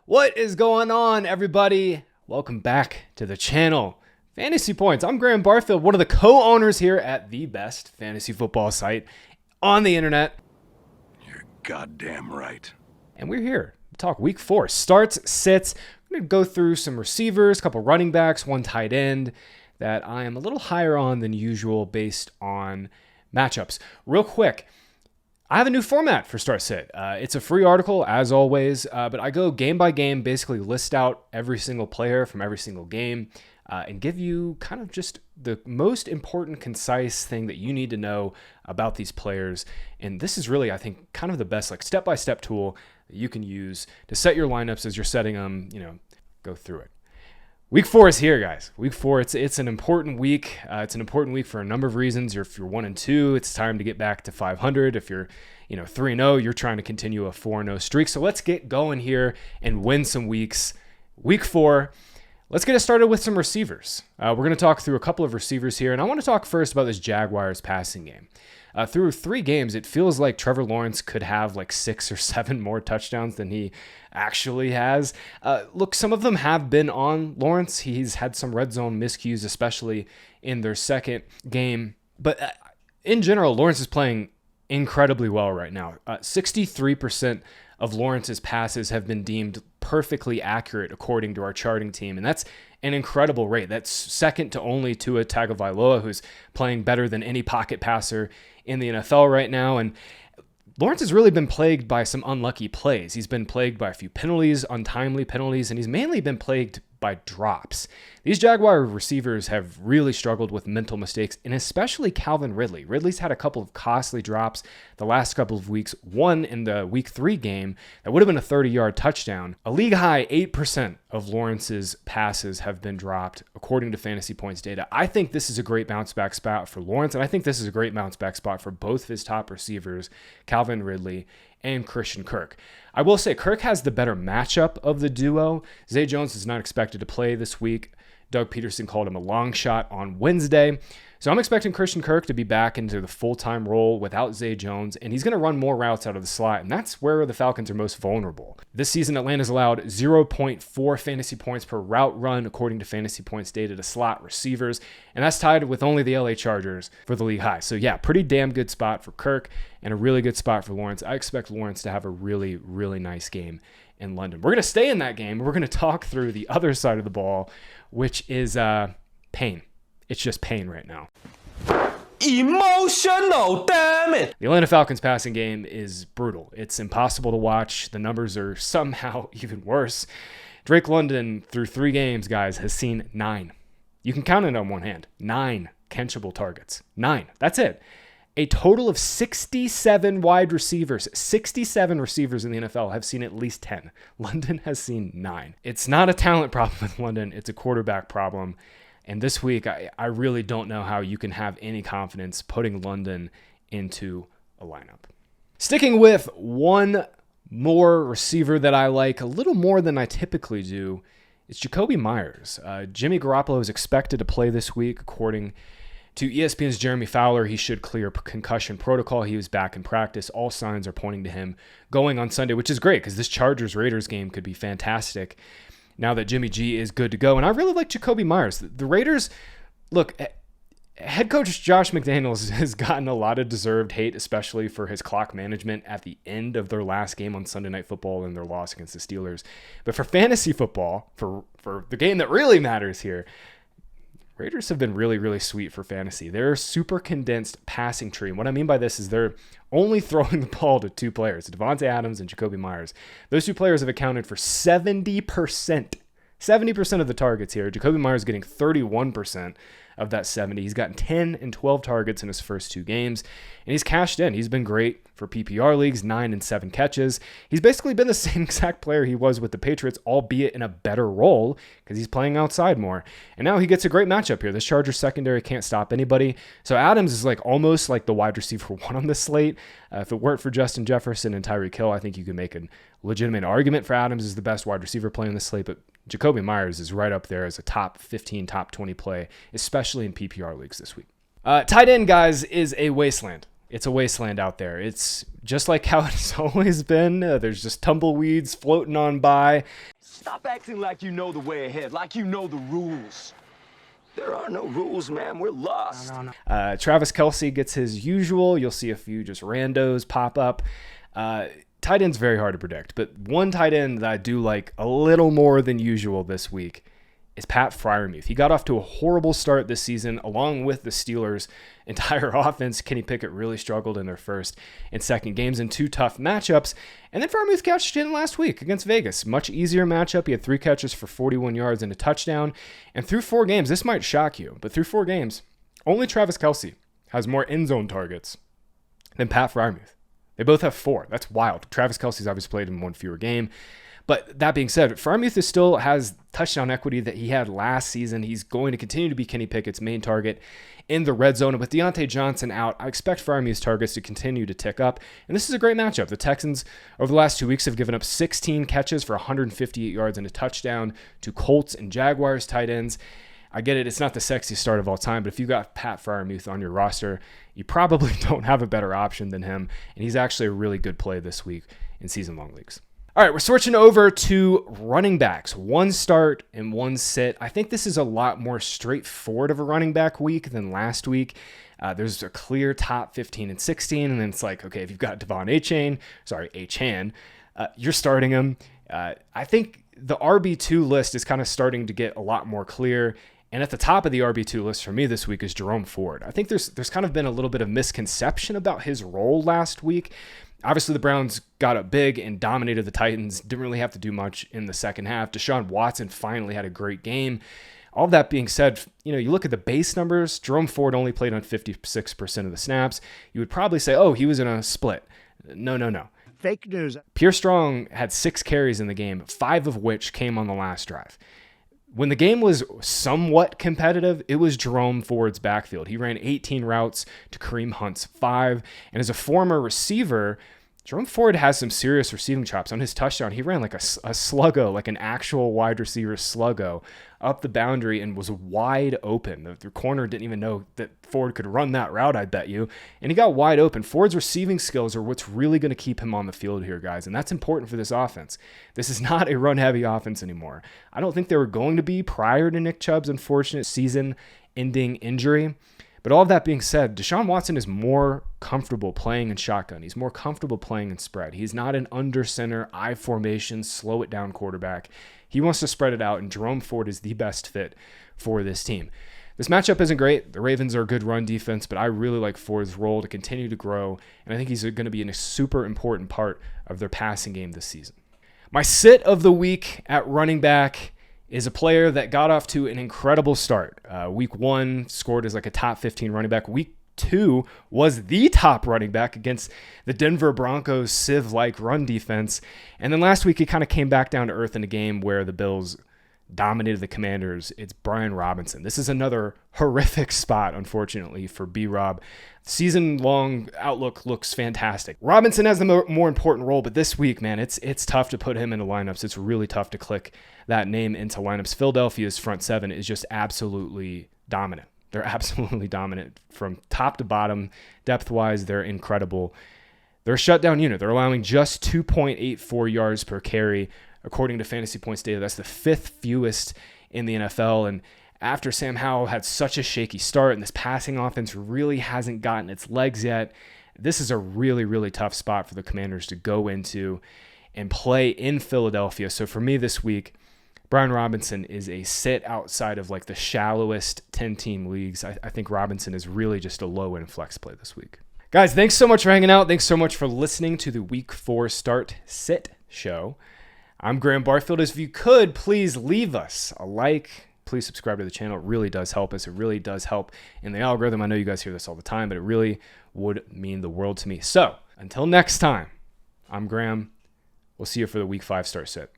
What is going on, everybody? Welcome back to the channel. Fantasy Points. I'm Graham Barfield, one of the co-owners here at the best fantasy football site on the internet. You're goddamn right. And we're here to talk week 4. Starts, sits. I'm going to go through some receivers, a couple running backs, one tight end that I am a little higher on than usual based on matchups. Real quick, I have a new format for Start Sit. It's a free article, as always, but I go game by game, basically list out every single player from every single game and give you kind of just the most important, concise thing that you need to know about these players. And this is really, I think, kind of the best like step-by-step tool that you can use to set your lineups as you're setting them, go through it. Week 4 is here, guys. Week 4, it's an important week. It's an important week for a number of reasons. If you're 1-2, it's time to get back to 500. If you're 3-0, you're trying to continue a 4-0 streak. So let's get going here and win some weeks. Week 4, let's get it started with some receivers. We're going to talk through a couple of receivers here, and I want to talk first about this Jaguars passing game. Through 3 games, it feels like Trevor Lawrence could have like 6 or 7 more touchdowns than he actually has. Look, some of them have been on Lawrence. He's had some red zone miscues, especially in their second game. But in general, Lawrence is playing incredibly well right now. 63% of Lawrence's passes have been deemed perfectly accurate according to our charting team, and that's an incredible rate. That's second to only Tua Tagovailoa, who's playing better than any pocket passer in the NFL right now. And Lawrence has really been plagued by some unlucky plays. He's been plagued by a few penalties, untimely penalties, and he's mainly been plagued by drops. These Jaguar receivers have really struggled with mental mistakes, and especially Calvin Ridley. Ridley's had a couple of costly drops the last couple of weeks. One in the week 3 game that would have been a 30-yard touchdown. A league high 8% of Lawrence's passes have been dropped, according to Fantasy Points data. I think this is a great bounce back spot for Lawrence, and I think this is a great bounce back spot for both of his top receivers, Calvin Ridley and Christian Kirk. I will say Kirk has the better matchup of the duo. Zay Jones is not expected to play this week. Doug Peterson called him a long shot on Wednesday. So I'm expecting Christian Kirk to be back into the full-time role without Zay Jones, and he's going to run more routes out of the slot, and that's where the Falcons are most vulnerable. This season, Atlanta's allowed 0.4 fantasy points per route run, according to Fantasy Points data, to slot receivers, and that's tied with only the LA Chargers for the league high. So yeah, pretty damn good spot for Kirk and a really good spot for Lawrence. I expect Lawrence to have a really, really nice game in London. We're going to stay in that game. We're going to talk through the other side of the ball, which is pain. It's just pain right now. Emotional, damn it! The Atlanta Falcons passing game is brutal. It's impossible to watch. The numbers are somehow even worse. Drake London, through 3 games, guys, has seen 9. You can count it on one hand. 9 catchable targets. 9. That's it. A total of 67 wide receivers, 67 receivers in the NFL have seen at least 10. London has seen 9. It's not a talent problem with London. It's a quarterback problem. And this week, I really don't know how you can have any confidence putting London into a lineup. Sticking with one more receiver that I like a little more than I typically do, it's Jakobi Meyers. Jimmy Garoppolo is expected to play this week, according to ESPN's Jeremy Fowler. He should clear concussion protocol. He was back in practice. All signs are pointing to him going on Sunday, which is great because this Chargers-Raiders game could be fantastic now that Jimmy G is good to go. And I really like Jakobi Meyers. The Raiders, look, head coach Josh McDaniels has gotten a lot of deserved hate, especially for his clock management at the end of their last game on Sunday Night Football and their loss against the Steelers. But for fantasy football, for the game that really matters here, Raiders have been really, really sweet for fantasy. They're a super condensed passing tree. And what I mean by this is they're only throwing the ball to 2 players, Devontae Adams and Jakobi Meyers. Those 2 players have accounted for 70%. 70% of the targets here. Jakobi Meyers getting 31% of that 70. He's gotten 10 and 12 targets in his first 2 games, and he's cashed in. He's been great for PPR leagues, 9 and 7 catches. He's basically been the same exact player he was with the Patriots, albeit in a better role because he's playing outside more. And now he gets a great matchup here. This Chargers secondary can't stop anybody. So Adams is almost like the wide receiver 1 on this slate. If it weren't for Justin Jefferson and Tyreek Hill, I think you could make a legitimate argument for Adams as the best wide receiver playing this slate, but Jakobi Meyers is right up there as a top 15, top 20 play, especially in PPR leagues this week. Tight end, guys, is a wasteland. It's a wasteland out there. It's just like how it's always been. There's just tumbleweeds floating on by. Stop acting like you know the way ahead, like you know the rules. There are no rules, man. We're lost. Travis Kelce gets his usual. You'll see a few just randos pop up. Tight end's very hard to predict, but one tight end that I do like a little more than usual this week is Pat Freiermuth. He got off to a horrible start this season, along with the Steelers' entire offense. Kenny Pickett really struggled in their first and second games in 2 tough matchups. And then Freiermuth cashed in last week against Vegas. Much easier matchup. He had 3 catches for 41 yards and a touchdown. And through 4 games, this might shock you, but through 4 games, only Travis Kelce has more end zone targets than Pat Freiermuth. They both have 4. That's wild. Travis Kelce's obviously played in 1 fewer game. But that being said, Freiermuth still has touchdown equity that he had last season. He's going to continue to be Kenny Pickett's main target in the red zone. And with Deontay Johnson out, I expect Freiermuth's targets to continue to tick up. And this is a great matchup. The Texans, over the last 2 weeks, have given up 16 catches for 158 yards and a touchdown to Colts and Jaguars tight ends. I get it. It's not the sexiest start of all time, but if you got Pat Freiermuth on your roster, you probably don't have a better option than him. And he's actually a really good play this week in season-long leagues. All right, we're switching over to running backs. 1 start and 1 sit. I think this is a lot more straightforward of a running back week than last week. There's a clear top 15 and 16, and then it's like, okay, if you've got Achane, you're starting him. I think the RB2 list is kind of starting to get a lot more clear. And at the top of the RB2 list for me this week is Jerome Ford. I think there's kind of been a little bit of misconception about his role last week. Obviously, the Browns got up big and dominated the Titans. Didn't really have to do much in the second half. Deshaun Watson finally had a great game. All that being said, you look at the base numbers. Jerome Ford only played on 56% of the snaps. You would probably say, oh, he was in a split. No. Fake news. Pierre Strong had 6 carries in the game, 5 of which came on the last drive. When the game was somewhat competitive, it was Jerome Ford's backfield. He ran 18 routes to Kareem Hunt's 5. And as a former receiver, Jerome Ford has some serious receiving chops. On his touchdown, he ran like a sluggo, like an actual wide receiver sluggo up the boundary and was wide open. The corner didn't even know that Ford could run that route, I bet you. And he got wide open. Ford's receiving skills are what's really going to keep him on the field here, guys. And that's important for this offense. This is not a run-heavy offense anymore. I don't think they were going to be prior to Nick Chubb's unfortunate season-ending injury. But all of that being said, Deshaun Watson is more comfortable playing in shotgun. He's more comfortable playing in spread. He's not an under center, I formation, slow it down quarterback. He wants to spread it out, and Jerome Ford is the best fit for this team. This matchup isn't great. The Ravens are a good run defense, but I really like Ford's role to continue to grow, and I think he's going to be a super important part of their passing game this season. My sit of the week at running back is a player that got off to an incredible start. Week 1 scored as like a top 15 running back. Week 2 was the top running back against the Denver Broncos sieve-like run defense. And then last week he kind of came back down to earth in a game where the Bills dominated the Commanders. It's Brian Robinson. This is another horrific spot, unfortunately, for B-Rob. Season-long outlook looks fantastic. Robinson has the more important role, but this week, man, it's tough to put him into lineups. It's really tough to click that name into lineups. Philadelphia's front 7 is just absolutely dominant. They're absolutely dominant from top to bottom. Depth-wise, they're incredible. They're a shutdown unit. They're allowing just 2.84 yards per carry, according to FantasyPoints data. That's the 5th fewest in the NFL. And after Sam Howell had such a shaky start and this passing offense really hasn't gotten its legs yet, this is a really, really tough spot for the Commanders to go into and play in Philadelphia. So for me this week, Brian Robinson is a sit outside of like the shallowest 10-team leagues. I think Robinson is really just a low-end flex play this week. Guys, thanks so much for hanging out. Thanks so much for listening to the Week 4 Start Sit show. I'm Graham Barfield. If you could, please leave us a like. Please subscribe to the channel. It really does help us. It really does help in the algorithm. I know you guys hear this all the time, but it really would mean the world to me. So until next time, I'm Graham. We'll see you for the Week 5 Start Sit.